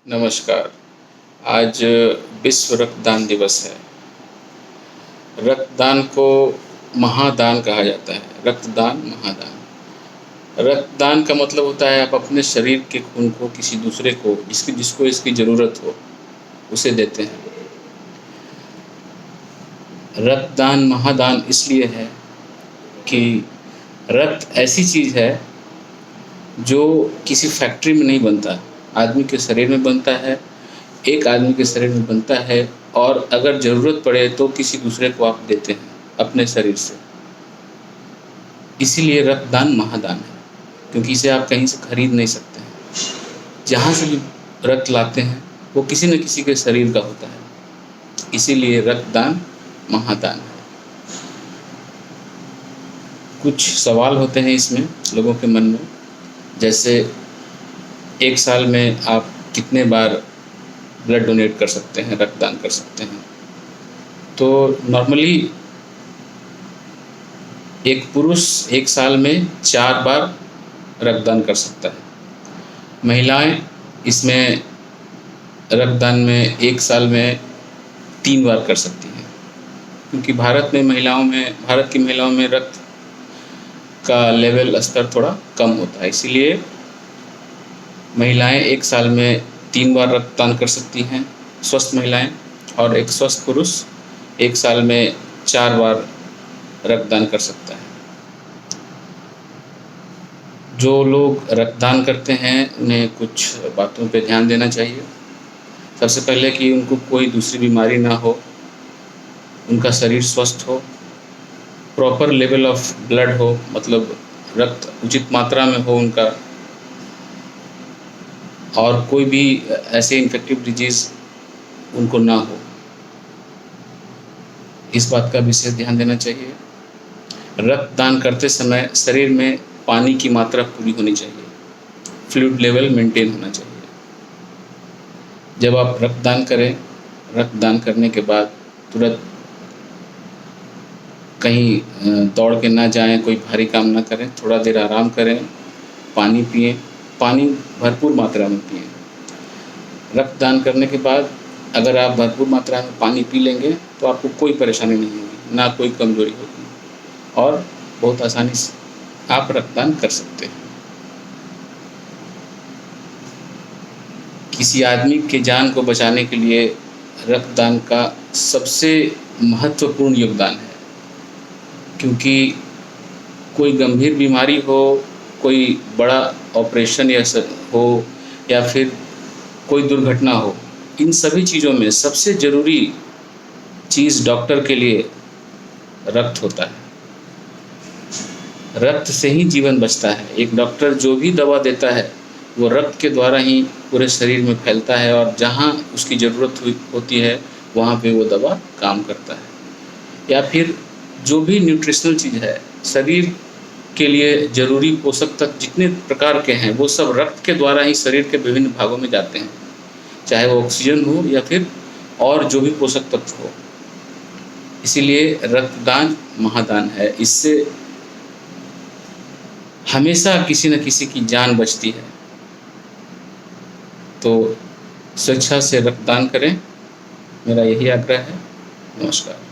नमस्कार। आज विश्व रक्तदान दिवस है। रक्तदान को महादान कहा जाता है। रक्तदान, महादान। रक्तदान का मतलब होता है आप अपने शरीर के खून को किसी दूसरे को जिसको इसकी ज़रूरत हो, उसे देते हैं। रक्तदान, महादान इसलिए है कि रक्त ऐसी चीज़ है जो किसी फैक्ट्री में नहीं बनता, आदमी के शरीर में बनता है, एक आदमी के शरीर में बनता है और अगर ज़रूरत पड़े तो किसी दूसरे को आप देते हैं अपने शरीर से। इसीलिए रक्तदान महादान है, क्योंकि इसे आप कहीं से खरीद नहीं सकते हैं। जहाँ से भी रक्त लाते हैं वो किसी न किसी के शरीर का होता है, इसीलिए रक्तदान महादान है। कुछ सवाल होते हैं इसमें लोगों के मन में, जैसे एक साल में आप कितने बार ब्लड डोनेट कर सकते हैं, रक्तदान कर सकते हैं। तो नॉर्मली एक पुरुष एक साल में 4 बार रक्तदान कर सकता है। महिलाएं इसमें रक्तदान में एक साल में 3 बार कर सकती हैं, क्योंकि भारत की महिलाओं में रक्त का लेवल स्तर थोड़ा कम होता है, इसीलिए महिलाएं एक साल में 3 बार रक्तदान कर सकती हैं, स्वस्थ महिलाएं, और एक स्वस्थ पुरुष एक साल में 4 बार रक्तदान कर सकता है। जो लोग रक्तदान करते हैं उन्हें कुछ बातों पे ध्यान देना चाहिए। सबसे पहले कि उनको कोई दूसरी बीमारी ना हो, उनका शरीर स्वस्थ हो, प्रॉपर लेवल ऑफ ब्लड हो, मतलब रक्त उचित मात्रा में हो उनका, और कोई भी ऐसे इन्फेक्टिव डिजीज़ उनको ना हो, इस बात का विशेष ध्यान देना चाहिए। रक्तदान करते समय शरीर में पानी की मात्रा पूरी होनी चाहिए, फ्लूइड लेवल मेंटेन होना चाहिए। जब आप रक्तदान करें, रक्तदान करने के बाद तुरंत कहीं दौड़ के ना जाएं, कोई भारी काम ना करें, थोड़ा देर आराम करें, पानी पिएं, पानी भरपूर मात्रा में पिएं। रक्तदान करने के बाद अगर आप भरपूर मात्रा में पानी पी लेंगे तो आपको कोई परेशानी नहीं होगी, ना कोई कमज़ोरी होगी, और बहुत आसानी से आप रक्तदान कर सकते हैं। किसी आदमी के जान को बचाने के लिए रक्तदान का सबसे महत्वपूर्ण योगदान है, क्योंकि कोई गंभीर बीमारी हो, कोई बड़ा ऑपरेशन हो या फिर कोई दुर्घटना हो, इन सभी चीज़ों में सबसे ज़रूरी चीज़ डॉक्टर के लिए रक्त होता है। रक्त से ही जीवन बचता है। एक डॉक्टर जो भी दवा देता है वो रक्त के द्वारा ही पूरे शरीर में फैलता है, और जहाँ उसकी ज़रूरत होती है वहाँ पे वो दवा काम करता है। या फिर जो भी न्यूट्रिशनल चीज़ है, शरीर के लिए ज़रूरी पोषक तत्व जितने प्रकार के हैं वो सब रक्त के द्वारा ही शरीर के विभिन्न भागों में जाते हैं, चाहे वो ऑक्सीजन हो या फिर और जो भी पोषक तत्व हो। इसीलिए रक्तदान महादान है। इससे हमेशा किसी न किसी की जान बचती है। तो स्वेच्छा से रक्तदान करें, मेरा यही आग्रह है। नमस्कार।